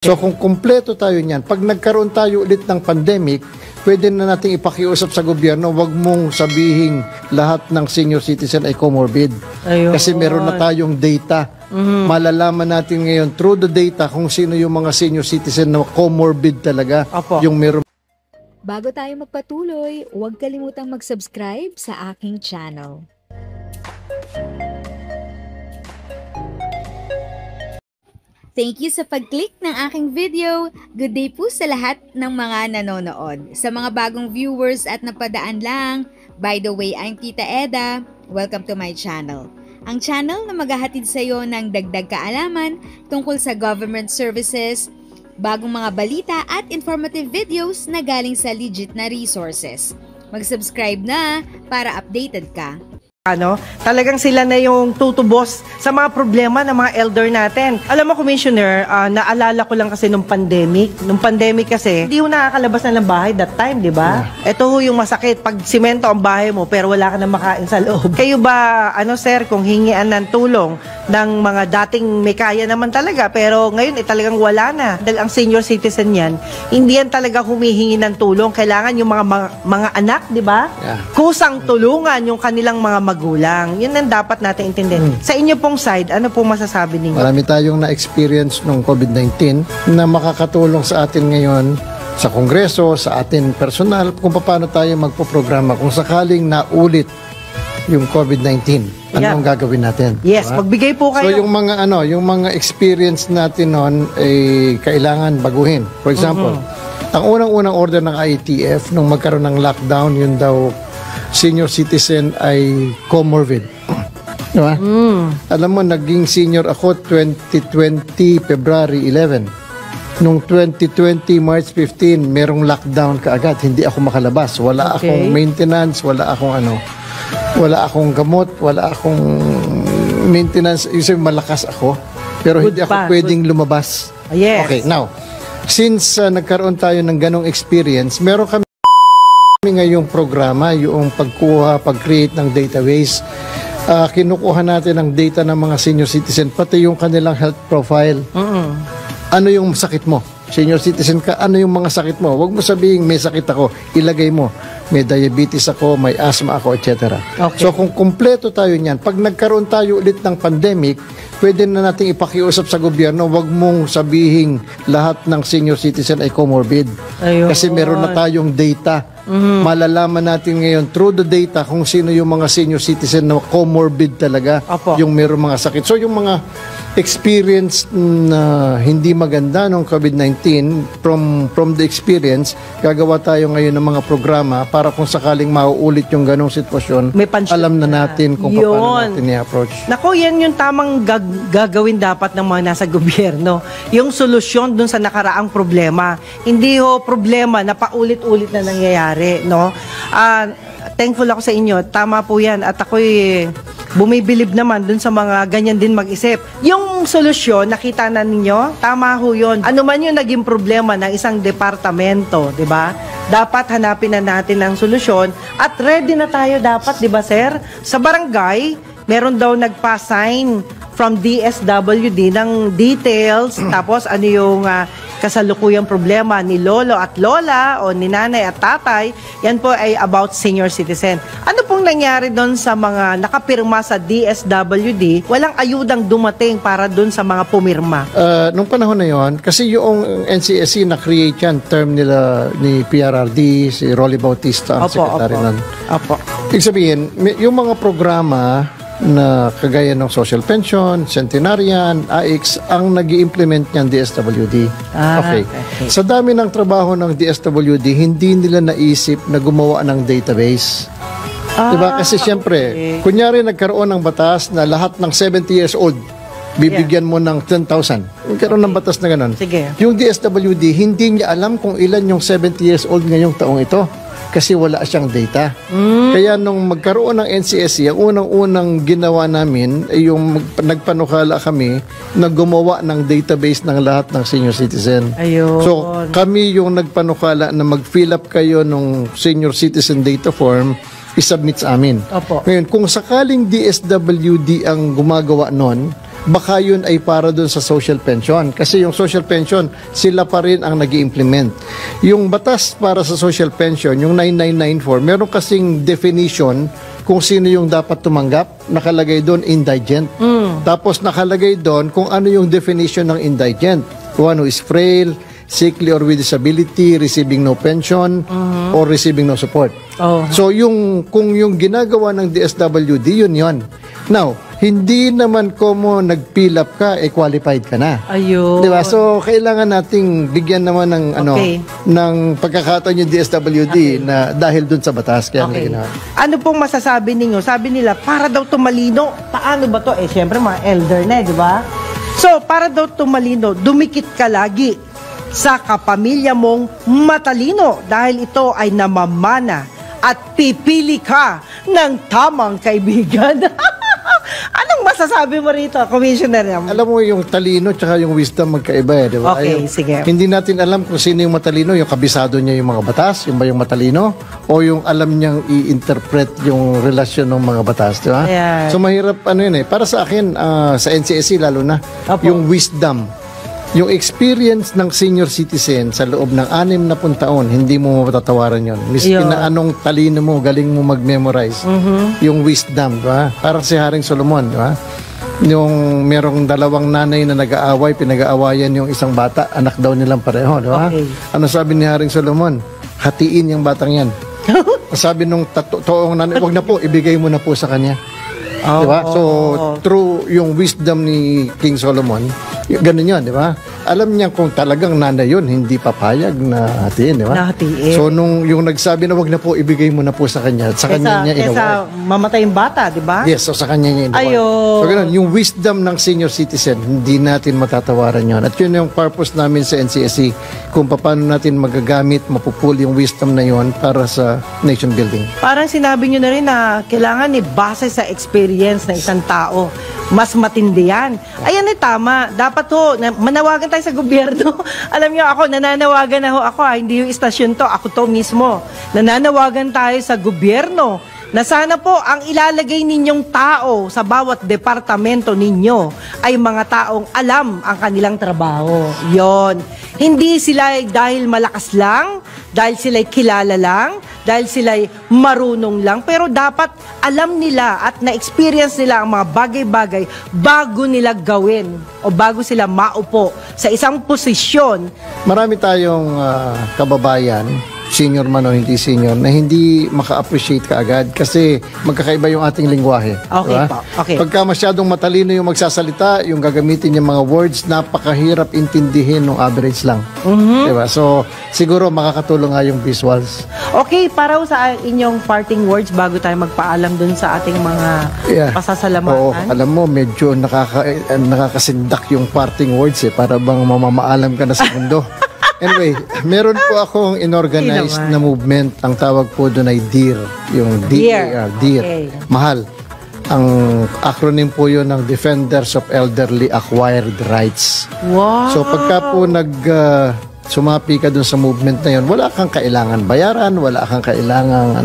So kung kumpleto tayo niyan, pag nagkaroon tayo ulit ng pandemic, pwede na nating ipakiusap sa gobyerno, wag mong sabihin lahat ng senior citizen ay comorbid. Ayun. Kasi meron na tayong data. Malalaman natin ngayon through the data kung sino yung mga senior citizen na comorbid talaga. Opo. Yung meron. Bago tayo magpatuloy, huwag kalimutang mag-subscribe sa aking channel. Thank you sa pag-click ng aking video. Good day po sa lahat ng mga nanonood. Sa mga bagong viewers at napadaan lang, by the way, I'm Tita Eda. Welcome to my channel. Ang channel na maghahatid sa iyo ng dagdag kaalaman tungkol sa government services, bagong mga balita at informative videos na galing sa legit na resources. Mag-subscribe na para updated ka. Talagang sila na yung tutubos sa mga problema ng mga elder natin. Alam mo, Commissioner, naalala ko lang kasi nung pandemic. Nung pandemic kasi, hindi ho nakakalabas na ng bahay that time, di ba? Yeah. Ito ho yung masakit. Pag simento ang bahay mo, pero wala ka na makain sa loob. Kayo ba, sir, kung hingian ng tulong ng mga dating may kaya naman talaga, pero ngayon talagang wala na. Dahil ang senior citizen yan, hindi yan talaga humihingi ng tulong. Kailangan yung mga anak, di ba? Yeah. Kusang tulungan yung kanilang mga magulang. Yun ang dapat natin intindihin. Sa inyo pong side, ano pong masasabi ninyo? Marami tayong na-experience nung COVID-19 na makakatulong sa atin ngayon sa Kongreso, sa atin personal, kung paano tayo magpo-programa kung sakaling naulit yung COVID-19. Ano ang gagawin natin? Yes, diba? Magbigay po kayo. So yung mga yung mga experience natin noon ay kailangan baguhin. For example, ang unang-unang order ng IATF nung magkaroon ng lockdown, yun daw senior citizen ay comorbid. Diba? Alam mo, naging senior ako 2020 February 11. Nung 2020 March 15, merong lockdown kaagad. Hindi ako makalabas. Wala akong maintenance, wala akong gamot, wala akong maintenance. Yung malakas ako, pero hindi ako pwedeng lumabas. Yes. Okay, now, since nagkaroon tayo ng ganong experience, meron kami ngayong programa, yung pag-create ng database. Kinukuha natin ang data ng mga senior citizen, pati yung kanilang health profile. Ano yung sakit mo? Senior citizen ka, ano yung mga sakit mo? Huwag mo sabihin may sakit ako, ilagay mo. May diabetes ako, may asthma ako, etc. Okay. So kung kumpleto tayo niyan, pag nagkaroon tayo ulit ng pandemic, pwede na nating ipakiusap sa gobyerno, wag mong sabihin lahat ng senior citizen ay comorbid. Ayun. Kasi meron na tayong data. Malalaman natin ngayon through the data kung sino yung mga senior citizen na comorbid talaga. Yung meron mga sakit. So yung mga experience na hindi maganda ng COVID-19, from the experience, gagawa tayo ngayon ng mga programa para kung sakaling mauulit yung ganong sitwasyon, alam na natin kung paano natin i-approach. Nako, yan yung tamang gagawin dapat ng mga nasa gobyerno. Yung solusyon dun sa nakaraang problema. Hindi ho problema na paulit-ulit na nangyayari, no? Thankful ako sa inyo. Tama po yan. At ako'y bumibilib naman dun sa mga ganyan din mag-isip. Yung solusyon, nakita na ninyo, tama ho yun. Ano man yung naging problema ng isang departamento, di ba? Dapat hanapin na natin ang solusyon at ready na tayo dapat, di ba, sir? Sa barangay, meron daw nagpa-sign from DSWD ng details, tapos ano yung kasalukuyang problema ni lolo at lola o ni nanay at tatay, yan po ay about senior citizen. Ano pong nangyari doon sa mga nakapirma sa DSWD? Walang ayudang dumating para doon sa mga pumirma. Nung panahon na yon, kasi yung NCSC na-create yan, term nila ni PRRD, si Rolly Bautista, ang secretary nun. Ibig sabihin, yung mga programa na kagaya ng social pension, centenarian, AIX, ang nag-i-implement niyan DSWD. Okay. Sa dami ng trabaho ng DSWD, hindi nila naisip na gumawa ng database. Diba? Kasi siyempre, kunyari nagkaroon ng batas na lahat ng 70 years old, bibigyan mo ng 10,000. Nagkaroon ng batas na ganun. Yung DSWD, hindi niya alam kung ilan yung 70 years old ngayong taong ito. Kasi wala siyang data. Kaya nung magkaroon ng NCSC, ang unang-unang ginawa namin ay yung nagpanukala kami na gumawa ng database ng lahat ng senior citizen. So kami yung nagpanukala na mag-fill up kayo ng senior citizen data form, isubmit sa amin. Ngayon, kung sakaling DSWD ang gumagawa nun, baka yun ay para dun sa social pension. Kasi yung social pension, sila pa rin ang nag-i-implement. Yung batas para sa social pension, yung 9994, meron kasing definition kung sino yung dapat tumanggap, nakalagay doon indigent. Tapos nakalagay doon kung ano yung definition ng indigent. Kung ano is frail, sickly or with disability, receiving no pension, or receiving no support. So kung yung ginagawa ng DSWD, yun. Now, hindi naman como nag-fill up ka, qualified ka na. Ayun. Diba? So, kailangan nating bigyan naman ng, ng pagkakataon yung DSWD na dahil dun sa batas. Kaya ano pong masasabi ninyo? Sabi nila, para daw tumalino. Paano ba to? Siyempre, mga elder na, di ba? So, para daw tumalino, dumikit ka lagi sa kapamilya mong matalino dahil ito ay namamana at pipili ka ng tamang kaibigan. Anong masasabi mo rito, Commissioner? Alam mo, yung talino tsaka yung wisdom magkaiba di ba? Okay, sige. Hindi natin alam kung sino yung matalino, yung kabisado niya yung mga batas, yung ba yung matalino, o yung alam niyang i-interpret yung relasyon ng mga batas, di ba? Yeah. So mahirap, para sa akin, sa NCSC lalo na, yung wisdom. Yung experience ng senior citizen sa loob ng 60 taon, hindi mo matatawaran yon. Miski na anong talino mo, galing mo mag-memorize. Yung wisdom, diba? Parang si Haring Solomon, diba? Yung merong dalawang nanay na nag-aaway, pinag-aawayan yung isang bata, anak daw nilang pareho, diba? Okay. Ano sabi ni Haring Solomon? Hatiin yung batang yan. Sabi nung toong nanay, wag na po, ibigay mo na po sa kanya. Diba? So, through yung wisdom ni King Solomon, ganun yun, di ba? Alam niya kung talagang nanay yun, hindi papayag na hatiin, di ba? Nahatiin. So, nung yung nagsabi na wag na po, ibigay mo na po sa kanya, sa kanya niya inaway. Kesa mamatay yung bata, di ba? Yes, so sa kanya niya inaway. So, ganun, yung wisdom ng senior citizen, hindi natin matatawaran yun. At yun yung purpose namin sa NCSC, kung paano natin magagamit, mapupul yung wisdom na yun para sa nation building. Parang sinabi nyo na rin na kailangan base sa experience ng isang tao. Mas matindi yan. Ayan tama. Dapat manawagan tayo sa gobyerno. Alam niyo ako, nananawagan na ako. Hindi yung istasyon to. Ako to mismo. Nananawagan tayo sa gobyerno na sana po ang ilalagay ninyong tao sa bawat departamento ninyo ay mga taong alam ang kanilang trabaho. Yon. Hindi sila dahil malakas lang, dahil sila'y kilala lang, dahil sila'y marunong lang, pero dapat alam nila at na-experience nila ang mga bagay-bagay bago nila gawin o bago sila maupo sa isang posisyon. Marami tayong kababayan, senior man o hindi senior, na hindi maka-appreciate ka agad kasi magkakaiba yung ating lingwahe. Okay diba? po. Okay. Pagka masyadong matalino yung magsasalita, yung gagamitin yung mga words, napakahirap intindihin ng average lang. Diba? So, siguro makakatulong nga yung visuals. Okay, para sa inyong parting words bago tayo magpaalam dun sa ating mga pasasalamatan. Oo, alam mo, medyo nakakasindak yung parting words para bang mamamaalam ka na sa mundo. Anyway, meron po akong inorganize na movement. Ang tawag po doon ay DEAR. Yung DEAR. Okay. Mahal. Ang acronym po yun ng Defenders of Elderly Acquired Rights. Wow! So pagka po sumapi ka doon sa movement na yun, wala kang kailangan bayaran, wala kang kailangan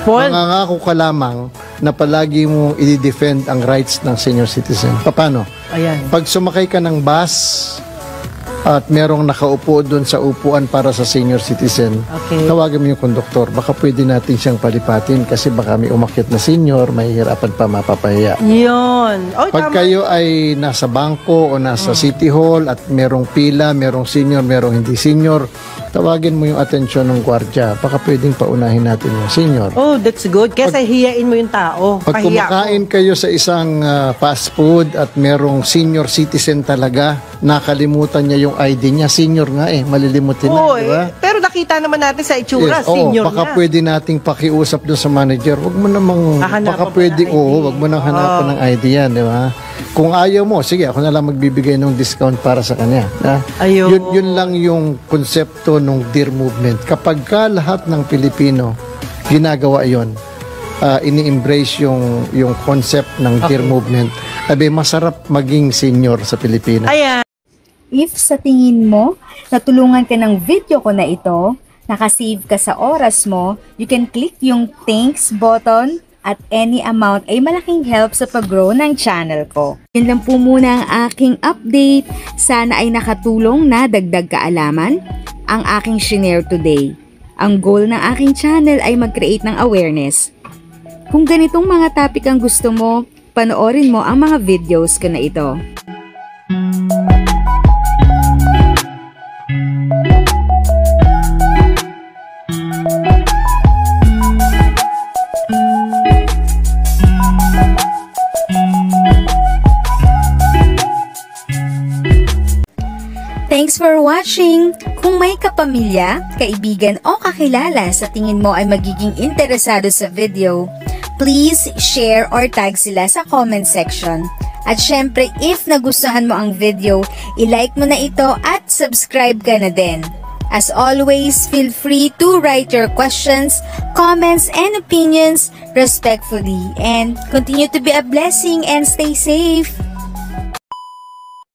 mangangako ka lamang na palagi mo i-defend ang rights ng senior citizen. Paano? Ayan. Pag sumakay ka ng bus, at merong nakaupo doon sa upuan para sa senior citizen, tawagan mo yung konduktor. Baka pwede natin siyang palipatin kasi baka may umakyat na senior, mahihirapan pa mapapahiya. Yun. Pag kayo ay nasa bangko o nasa city hall at merong pila, merong senior, merong hindi senior, tawagin mo yung atensyon ng gwardiya. Baka pwedeng paunahin natin yung senior. Oh, that's good. Kasi hiyain mo yung tao. Pag kumakain kayo sa isang fast food at merong senior citizen talaga, nakalimutan niya yung ID niya, senior nga malilimutin na, di ba? Pero nakita naman natin sa itsura, senior baka na. Pwede nating pakiusap doon sa manager. Wag mo namang, baka pwede, wag mo nang hanapan ng ID yan, di ba? Kung ayaw mo, sige, ako na lang magbibigay ng discount para sa kanya. Yun lang yung konsepto ng DEAR movement. Kapag ka lahat ng Pilipino ginagawa yon, ini-embrace yung concept ng DEAR movement, masarap maging senior sa Pilipinas. Ayan. If sa tingin mo, natulungan ka ng video ko na ito, nakasave ka sa oras mo, you can click yung thanks button at any amount ay malaking help sa pag-grow ng channel ko. Yun lang po muna ang aking update. Sana ay nakatulong na dagdag kaalaman ang aking shinare today. Ang goal ng aking channel ay mag-create ng awareness. Kung ganitong mga topic ang gusto mo, panoorin mo ang mga videos ko na ito. Thanks for watching! Kung may kapamilya, kaibigan o kakilala sa tingin mo ay magiging interesado sa video, please share or tag sila sa comment section. At syempre, if nagustuhan mo ang video, i-like mo na ito at subscribe ka na din. As always, feel free to write your questions, comments, and opinions respectfully. And continue to be a blessing and stay safe!